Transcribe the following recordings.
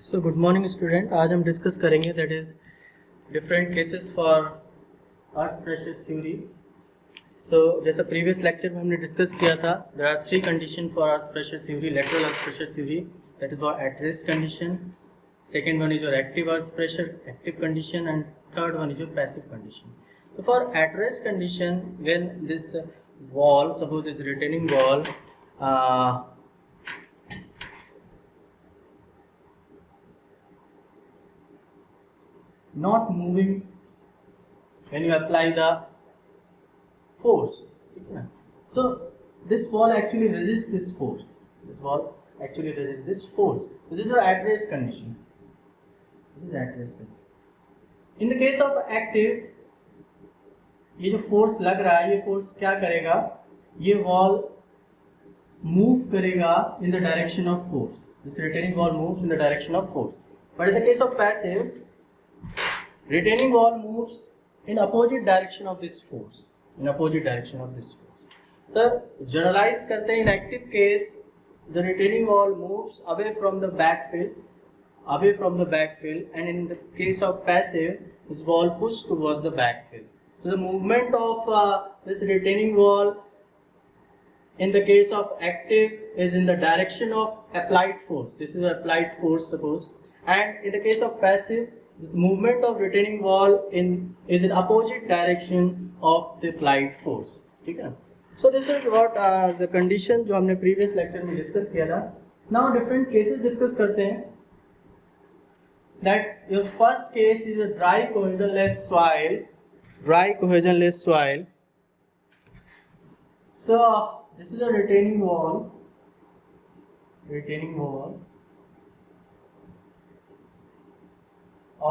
So good morning student, आज हम discuss करेंगे that is different cases for earth pressure theory. So जैसा previous lecture में हमने डिस्कस किया था, there are three condition for earth pressure theory, lateral earth pressure theory, that is for at rest condition, second one is your active earth pressure active condition, and third one is your passive condition. So for at rest condition, when this wall, suppose this retaining wall, not moving when you apply the force, so this wall actually resists this force. This wall actually resists this force. This is your at rest condition. This is at rest condition. In the case of active, ये जो force लग रहा है, ये force क्या करेगा, ये wall move करेगा in the direction of force. This retaining wall moves in the direction of force. But in the case of passive, retaining wall moves in opposite direction of this force, in opposite direction of this force. तो generalise करते हैं, इन active case the retaining wall moves away from the backfill, away from the backfill, and in the case of passive, this wall pushed towards the backfill. So the movement of this retaining wall in the case of active is in the direction of applied force. This is applied force, suppose, and in the case of passive, this movement of retaining wall is in opposite direction of the applied force. ठीक है? So this is what the condition जो हमने previous lecture में discuss किया था. Now different cases discuss करते हैं. That your first case is a dry cohesionless soil. Dry cohesionless soil. So this is a retaining wall. Retaining wall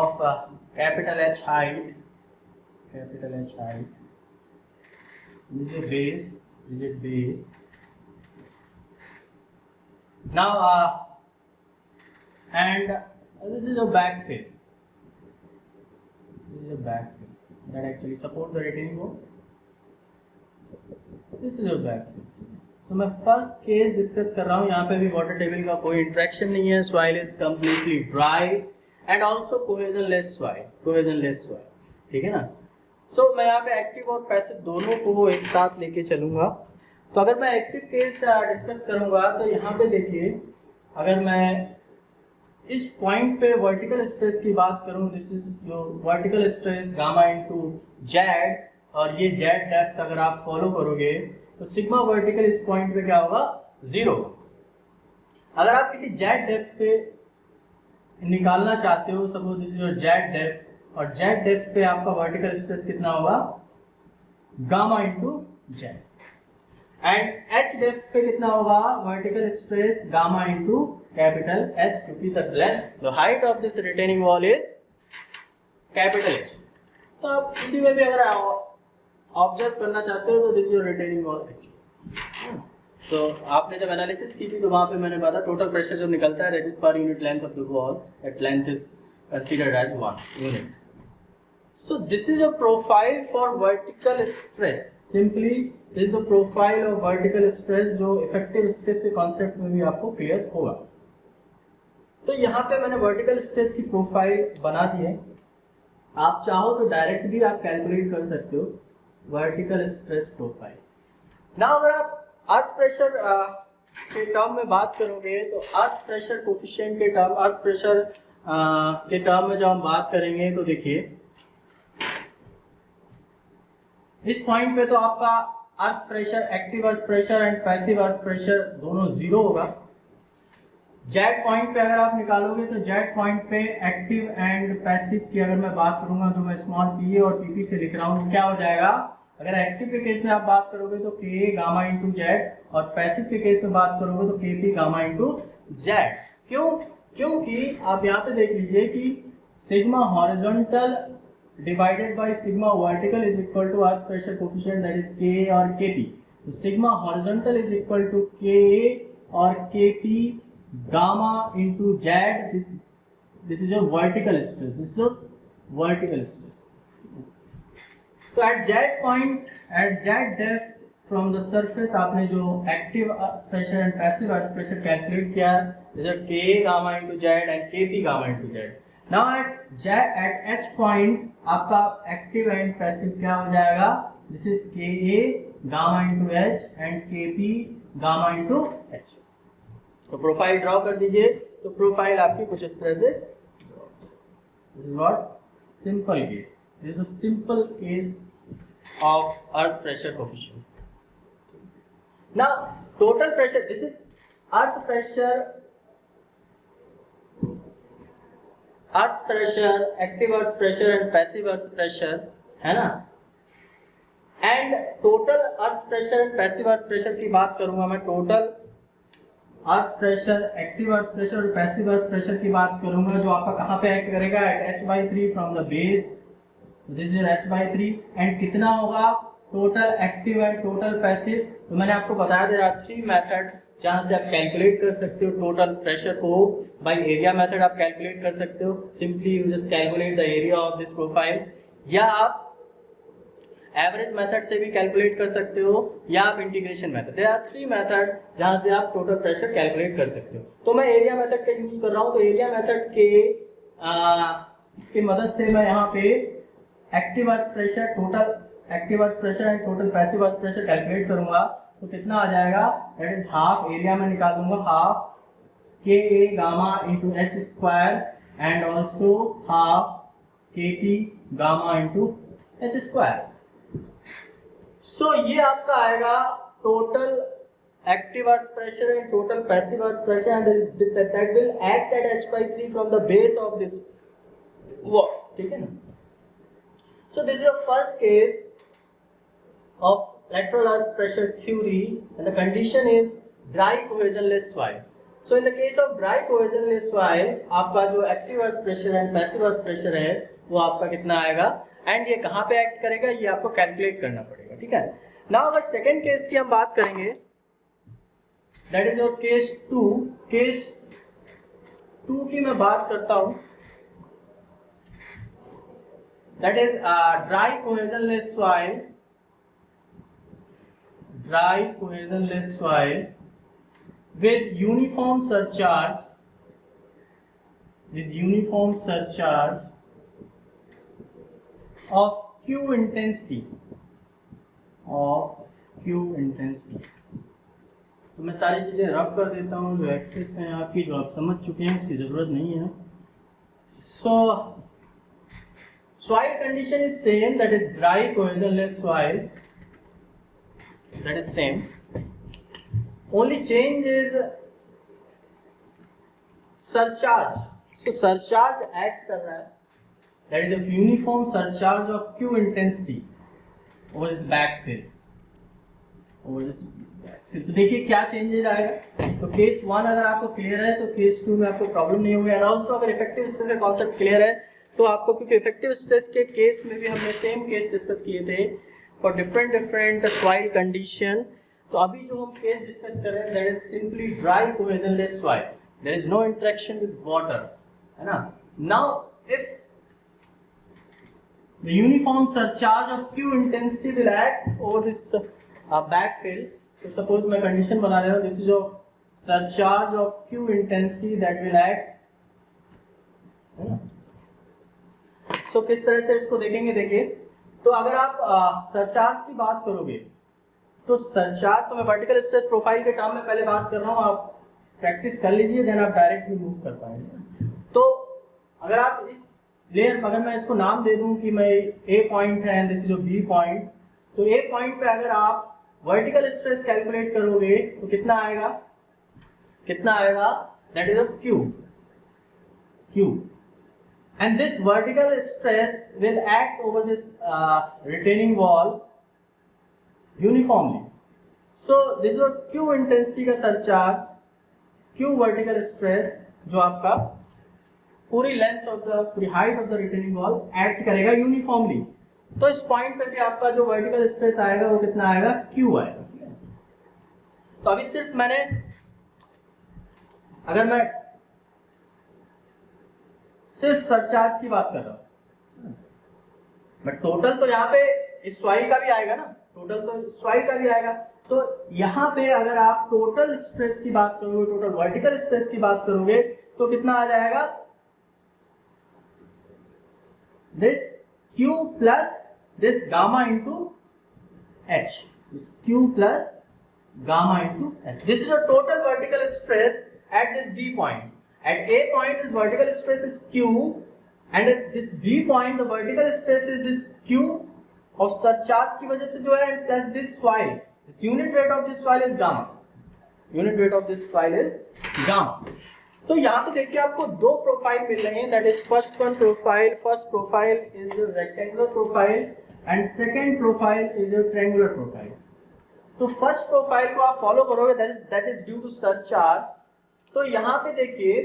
of capital H height. Capital H height. This is a base. Rigid base. Now and this is a backfill. This is a backfill that actually support the retaining wall. This is a backfill. So मैं first case discuss कर रहा हूँ. यहाँ पे भी water table का कोई interaction नहीं है. Soil is completely dry and also cohesionless soil. Cohesionless soil. ठीक है ना? So मैं यहाँ पे active और passive दोनों को एक साथ लेके चलूँगा. तो अगर मैं active case discuss करूँगा तो यहाँ पे देखिए, अगर मैं इस पॉइंट पे वर्टिकल स्ट्रेस की बात करूं, दिस इज जो vertical stress gamma into Z, और ये जेड डेप्थ अगर आप फॉलो करोगे तो सिग्मा वर्टिकल इस पॉइंट पे क्या होगा, 0. अगर आप किसी जेड डेप्थ पे निकालना चाहते हो, suppose this is your Z depth, और जेड डेप्थ पे आपका वर्टिकल स्ट्रेस कितना होगा, gamma into Z, and H depth पे कितना होगा vertical stress, gamma into capital H, क्योंकि the height of this retaining wall is capital H. तो आप हिंदी में भी अगर ऑब्जर्व करना चाहते हो तो this is your retaining wall. तो आपने जब एनालिसिस की थी तो वहां पे मैंने बताया टोटल प्रेशर जब निकलता है, that is per unit length of the wall, that length is considered as 1 unit. So this is a profile for vertical stress. Simply this is the profile of vertical stress, जो effective stress के concept में भी आपको clear होगा. तो यहाँ पे मैंने वर्टिकल स्ट्रेस की प्रोफाइल बना दी है. आप चाहो तो डायरेक्ट भी आप कैलकुलेट कर सकते हो वर्टिकल स्ट्रेस प्रोफाइल. ना अगर आप अर्थ प्रेशर के टर्म में बात करोगे तो अर्थ प्रेशर कोफिशिएंट के टर्म, अर्थ प्रेशर के टर्म में जब हम बात करेंगे तो देखिए इस पॉइंट पे तो आपका अर्थ pressure, active earth pressure and passive earth pressure दोनों 0 होगा. जेड पॉइंट पे अगर आप निकालोगे तो जेड पॉइंट पे एक्टिव एंड पैसिव की अगर मैं बात करूंगा, जो मैं स्मॉल पी और पीपी से लिख रहा हूँ, क्या हो जाएगा, अगर एक्टिव के केस में आप बात करोगे तो के गामा इंटू जेड, और पैसिव के केस में बात करोगे तो के पी गामा इंटू जेड. क्यों? क्योंकि आप यहाँ पे देख लीजिए कि sigma horizontal divided by sigma vertical is equal to earth pressure coefficient, that is K और के पी. तो sigma horizontal is equal to K और K P gamma into z. This is your vertical stress. This is your vertical stress. So at z point, at z depth, from the surface आपने जो active earth pressure and passive earth pressure calculate किया, जैसे के gamma into Z and के P gamma into Z. Now at H point आपका active and passive क्या हो जाएगा, दिस इज के A gamma into H and के पी गामा इंटू एच। तो प्रोफाइल ड्रॉ कर दीजिए। तो प्रोफाइल आपकी कुछ इस तरह से, this is what simple case, this is the simple case of earth pressure coefficient. Now total pressure, this is earth pressure, active earth pressure and passive earth pressure, है ना। And total earth pressure and passive earth pressure की बात करूंगा मैं, total earth pressure, active earth pressure और passive earth pressure की बात करूंगा, जो आपका कहां पे एक्ट करेगा, at h/3 from the base, this is h/3। And कितना होगा total active and total passive. तो मैंने आपको बताया देयर आर 3 मेथड जहां से आप कैलकुलेट कर सकते हो टोटल प्रेशर को। बाय एरिया मेथड आप कैलकुलेट कर सकते हो, simply you just calculate the area of this profile, या आप एवरेज मेथड से भी कैलकुलेट कर सकते हो, या आप integration method. There are 3 method जहां से आप टोटल प्रेशर कैलकुलेट कर सकते हो। तो मैं एरिया मेथड का यूज कर रहा हूं। तो एरिया मेथड की मदद से मैं यहाँ पे active earth pressure, total active earth pressure and total passive earth pressure calculate करूंगा। तो कितना आ जाएगा, दैट इज हाफ, एरिया में निकाल दूंगा half K A gamma into H square and also half K P gamma into H square. So ये आपका आएगा total active earth pressure and total passive earth pressure, and that will act at h/3 from the base of this wall, ठीक है ना। So this is the first case of lateral earth pressure theory, and the condition is dry cohesionless soil. So in the case of dry cohesionless soil, आपका जो active earth pressure and passive earth pressure है वो आपका कितना आएगा, and ये कहाँ पे एक्ट करेगा ये आपको कैलकुलेट करना पड़ेगा, ठीक है। नाउ अगर सेकेंड केस की हम बात करेंगे, that is your case 2। Case 2 की मैं बात करता हूं, that is dry cohesionless soil, dry cohesionless soil with uniform surcharge, of Q intensity, तो मैं सारी चीजें रब कर देता हूँ, जो एक्सेस हैं आपकी, जो आप समझ चुके हैं उसकी जरूरत नहीं है। सो soil condition is same, that is dry cohesionless soil, that is same, only change is surcharge. So surcharge act कर रहा है, that is a uniform surcharge of Q intensity over this backfill, तो देखिए क्या चेंजेज आएगा। तो case 1 अगर आपको क्लियर है तो केस 2 में आपको प्रॉब्लम नहीं होगी। एंड ऑल्सो अगर इफेक्टिव स्ट्रेस का कॉन्सेप्ट क्लियर है तो आपको, क्योंकि इफेक्टिव स्ट्रेस के केस में भी हमने सेम केस डिस्कस किए थे फॉर डिफरेंट सॉइल कंडीशन। तो अभी जो हम केस डिस्कस कर रहे हैं that is simply dry cohesionless soil, there is no interaction with water, है ना। Now if the uniform surcharge of Q intensity will act over this backfill, so suppose मैं condition बना रहा हूँ, this is of surcharge of Q intensity that will act, है ना। So किस तरह से इसको देखेंगे, देखिए तो अगर आप सरचार्ज की बात करोगे तो सरचार्ज, तो मैं वर्टिकल स्ट्रेस प्रोफाइल के टर्म में पहले बात कर रहा हूँ, आप प्रैक्टिस कर लीजिए, देन आप डायरेक्टली मूव कर पाएंगे। तो अगर आप इस लेयर, अगर मैं इसको नाम दे दूं कि मैं ए पॉइंट है and this is B point, तो ए पॉइंट पे अगर आप वर्टिकल स्ट्रेस कैलकुलेट करोगे तो कितना आएगा, that is of Q and this vertical stress will act over this retaining wall uniformly. So this is Q intensity का surcharge, Q vertical stress जो आपका पूरी लेंथ ऑफ द, पूरी height of the retaining wall act करेगा uniformly. तो इस point पे भी आपका जो वर्टिकल स्ट्रेस आएगा वो कितना आएगा, Q आएगा। तो अभी सिर्फ मैंने, अगर मैं सिर्फ सरचार्ज की बात कर रहा हूं, बट टोटल तो यहाँ पे इस सॉइल का भी आएगा ना, टोटल तो सॉइल का भी आएगा। तो यहाँ पे अगर आप टोटल स्ट्रेस की बात करोगे, टोटल वर्टिकल स्ट्रेस की बात करोगे तो कितना आ जाएगा, this Q plus this gamma into H, this Q plus gamma into H. This is a total vertical stress at this B point. At A point, this vertical stress is Q, and at this B point, the vertical stress is this Q of surcharge की वजह से जो है, plus this soil. This unit weight of this soil is gamma. Unit weight of this soil is gamma. तो यहाँ पे देखिए आपको दो प्रोफाइल मिल रहे हैं, that is first one profile. First profile is a rectangular profile and second profile is a triangular profile. तो first profile को आप फॉलो करोगे, that is due to surcharge. तो यहाँ पे देखिए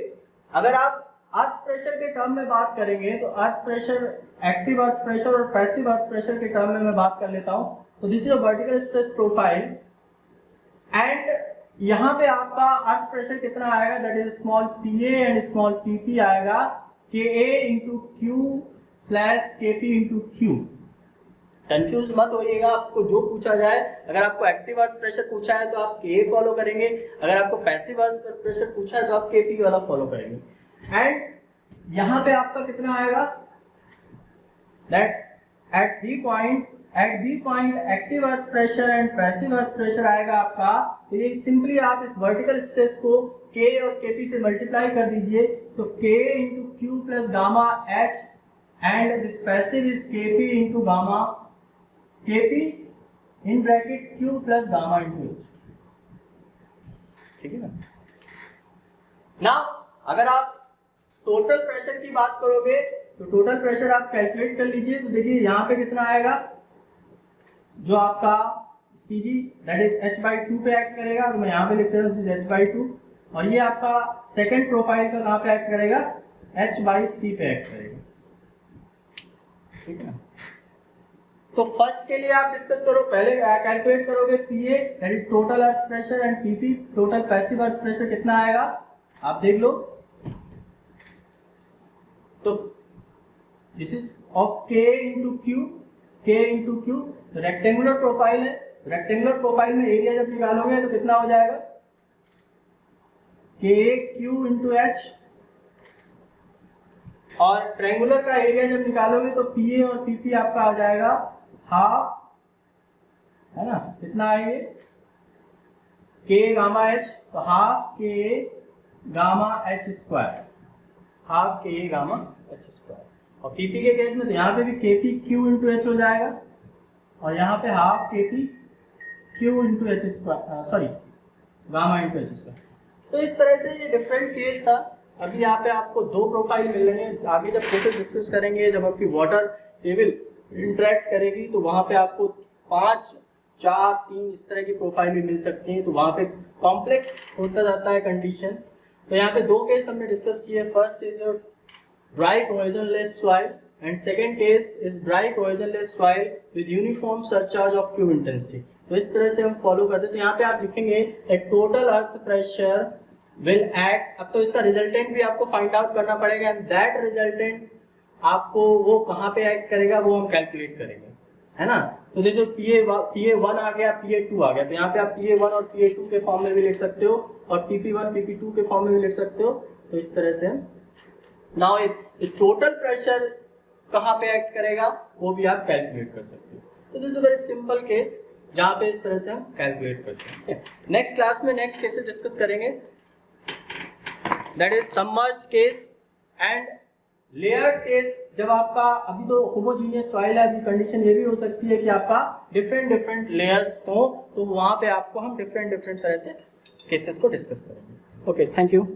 अगर आप अर्थ प्रेशर के टर्म में बात करेंगे तो अर्थ प्रेशर, एक्टिव अर्थ प्रेशर और पैसिव अर्थ प्रेशर के टर्म में मैं बात कर लेता हूँ. तो this is a vertical stress profile and यहाँ पे आपका अर्थ प्रेशर कितना आएगा, that is small P A and small P P आएगा, के ए इंटू क्यू स्लैश के पी इंटू क्यू. कंफ्यूज मत होइएगा, आपको जो पूछा जाए, अगर आपको एक्टिव अर्थ प्रेशर पूछा है तो आप के फॉलो करेंगे, अगर आपको पैसिव अर्थ प्रेशर पूछा है तो आप के पी वाला फॉलो करेंगे. एंड यहाँ पे आपका कितना आएगा, that at B point active earth pressure and passive earth pressure आएगा आपका. तो ये सिंपली आप इस वर्टिकल स्ट्रेस को के और के पी से मल्टीप्लाई कर दीजिए, तो के into Q plus gamma H and this passive is के पी इंटू गामा के P in bracket Q plus gamma into H. ठीक है ना. नाउ अगर आप टोटल प्रेशर की बात करोगे तो टोटल प्रेशर आप कैलकुलेट कर लीजिए. तो देखिए यहाँ पे कितना आएगा, जो आपका CG दैट इज h/2 पे एक्ट करेगा, तो मैं यहाँ पे लिख रहा हूँ h/2, और ये आपका सेकंड प्रोफाइल का कहाँ पे एक्ट करेगा, h/3 पे एक्ट करेगा. ठीक है. तो फर्स्ट के लिए आप डिस्कस करो, पहले कैलकुलेट करोगे PA that is total earth pressure and PP total passive earth pressure कितना आएगा आप देख लो. तो this is of K into Q. Rectangular profile है, रेक्टेंगुलर प्रोफाइल में एरिया जब निकालोगे तो कितना हो जाएगा, KQ इंटू H, और ट्रायंगुलर का एरिया जब निकालोगे तो PA और PP आपका आ जाएगा हाफ, है ना. कितना है ये, K गामा H, तो half K gamma H square, half K gamma H square. और PP के केस में तो यहाँ पे भी KP Q इंटू H हो जाएगा, और यहाँ पे half KP Q into H square, sorry gamma into H square. तो इस तरह से ये डिफरेंट केस था. अभी यहाँ पे आपको दो प्रोफाइल मिल रहे हैं. आगे जब केसेस डिस्कस करेंगे, जब आपकी वाटर टेबल इंटरेक्ट करेगी तो वहाँ पे आपको 5, 4, 3 इस तरह की प्रोफाइल भी मिल सकती हैं. तो वहाँ पे कॉम्प्लेक्स होता जाता है कंडीशन. तो यहाँ पे दो केस हमने डिस्कस किए. First is your dry cohesionless soil and second case is dry cohesionless soil with uniform surcharge of Q intensity. तो इस तरह से हम फॉलो करते हैं. तो यहाँ पे आप लिखेंगे total earth pressure will act. अब तो इसका रिजल्टेंट भी आपको फाइंड आउट करना पड़ेगा, एंड दैट रिजल्टेंट आपको वो कहाँ पे एक्ट करेगा वो हम कैलकुलेट करेंगे, है ना. तो जैसे PA1 आ गया, PA2 आ गया, तो यहाँ पे आप PA1 और PA2 के फॉर्म में भी लिख सकते हो और PP1 PP2 के फॉर्म में भी लिख सकते हो. तो इस तरह से नाउ इस टोटल प्रेशर कहाँ पे एक्ट करेगा वो भी आप कैलकुलेट कर सकते हो. तो this is a very simple case जहाँ पे इस तरह से हम कैलकुलेट करते हैं. नेक्स्ट क्लास में नेक्स्ट केसेस डिस्कस करेंगे, that is submerged case and layered case. जब आपका अभी तो होमोजीनियस सॉइल है, अभी कंडीशन ये भी हो सकती है कि आपका डिफरेंट लेयर्स हो, तो वहाँ पे आपको हम डिफरेंट तरह से केसेस को डिस्कस करेंगे. Okay, thank you.